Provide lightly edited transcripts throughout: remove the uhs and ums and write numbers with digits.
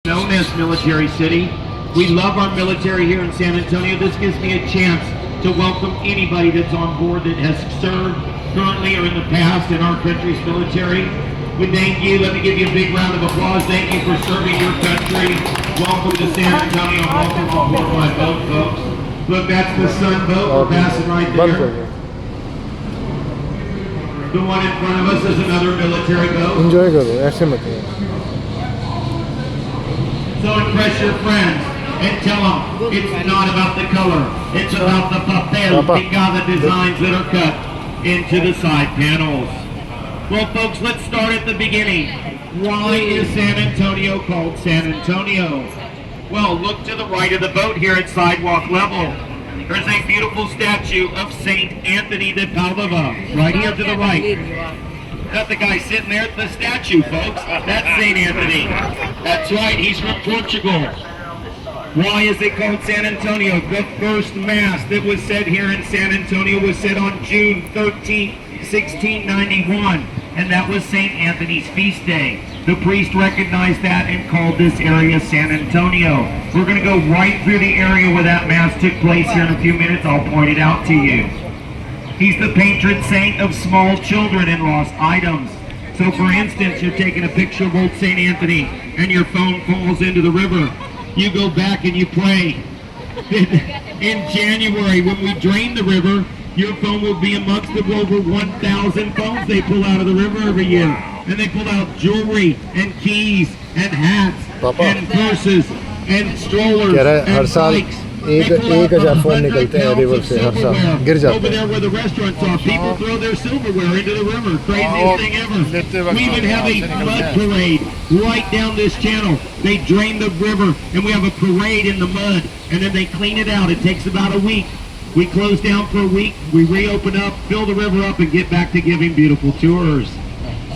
Known as Military City. We love our military here in San Antonio. This gives me a chance to welcome anybody that's on board that has served currently or in the past in our country's military. We thank you. Let me give you a big round of applause. Thank you for serving your country. Welcome to San Antonio. Welcome aboard my boat, folks. Look, that's the Sun boat. We're passing right there. The one in front of us is another military boat. Enjoy करो ऐसे मत करो. So impress your friends and tell them it's not about the color. It's about the papel picada designs that are cut into the side panels. Well, folks, let's start at the beginning. Why is San Antonio called San Antonio? Well, look to the right of the boat here at sidewalk level. There's a beautiful statue of Saint Anthony de Padua right here to the right. That's the guy sitting there at the statue, folks. That's Saint Anthony. That's right, he's from Portugal. Why is it called San Antonio? The first mass that was said here in San Antonio was said on June 13th, 1691, and that was Saint Anthony's feast day. The priest recognized that and called this area San Antonio. We're going to go right through the area where that mass took place here in a few minutes. I'll point it out to you. He's the patron saint of small children and lost items. So for instance, you're taking a picture of old St. Anthony and your phone falls into the river. You go back and you pray. In January, when we drain the river, your phone will be amongst the over 1,000 phones they pull out of the river every year. And they pull out jewelry and keys and hats and purses and strollers and bikes. एक हजार phone निकलते हैं river से हर साल गिर जाते हैं. Over there where the restaurants are, people throw their silverware into the river. Craziest thing ever. We even have a mud parade right down this channel. They drain the river and we have a parade in the mud and then they clean it out. It takes about a week. We close down for a week, we reopen up, fill the river up and get back to giving beautiful tours.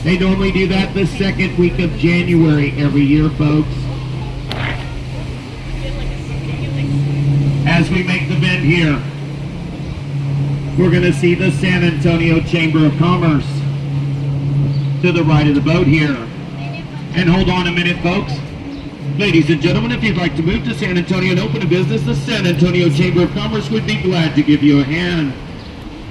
They normally do that the second week of January every year, folks. As we make the bend here, we're going to see the San Antonio Chamber of Commerce to the right of the boat here. And hold on a minute, folks. Ladies and gentlemen, if you'd like to move to San Antonio and open a business, the San Antonio Chamber of Commerce would be glad to give you a hand.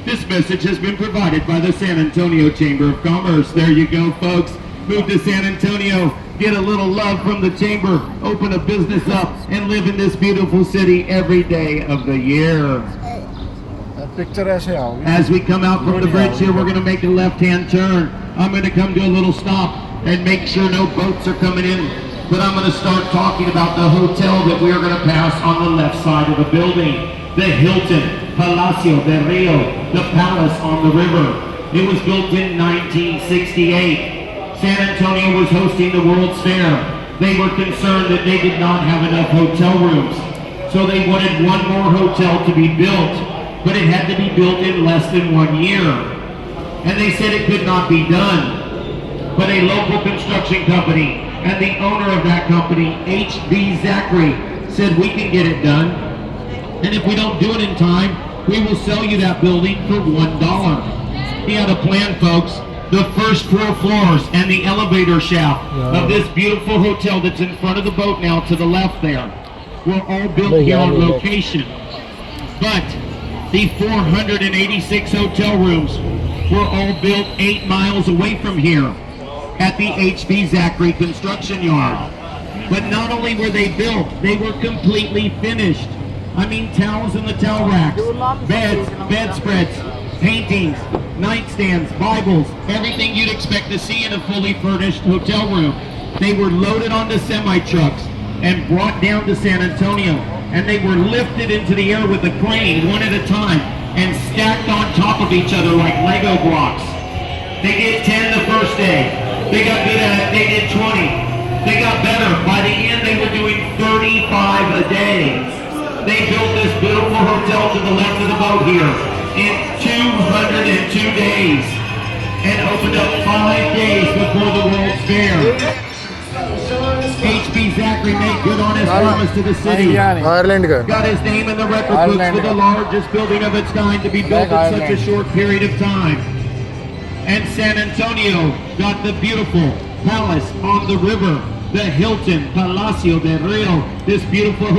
This message has been provided by the San Antonio Chamber of Commerce. There you go, folks. Move to San Antonio, get a little love from the chamber, open a business up, and live in this beautiful city every day of the year. As we come out from the bridge here, we're going to make a left-hand turn. I'm going to come to a little stop and make sure no boats are coming in. But I'm going to start talking about the hotel that we are going to pass on the left side of the building. The Hilton Palacio del Rio, the palace on the river. It was built in 1968. San Antonio was hosting the World's Fair. They were concerned that they did not have enough hotel rooms. So they wanted one more hotel to be built, but it had to be built in less than 1 year. And they said it could not be done. But a local construction company and the owner of that company, H.B. Zachary, said we can get it done. And if we don't do it in time, we will sell you that building for $1. He had a plan, folks. The first 4 floors and the elevator shaft of this beautiful hotel that's in front of the boat now to the left there were all built here on location. But the 486 hotel rooms were all built 8 miles away from here at the H.B. Zachary construction yard. But not only were they built, they were completely finished. I mean, towels in the towel racks, beds, bedspreads, paintings, nightstands, Bibles, everything you'd expect to see in a fully furnished hotel room. They were loaded onto semi-trucks and brought down to San Antonio, and they were lifted into the air with a crane one at a time and stacked on top of each other like Lego blocks. They did 10 the first day. They got good at it. They did 20. They got better. By the end, they were doing 35 a day. They built this beautiful hotel to the left of the boat here in 202 days and opened up 5 days before the World's Fair. H.B. Zachary made good on his promise to the city. Got his name in the record books for the largest building of its kind to be built in such a short period of time. And San Antonio got the beautiful palace on the river the Hilton Palacio de Rio, this beautiful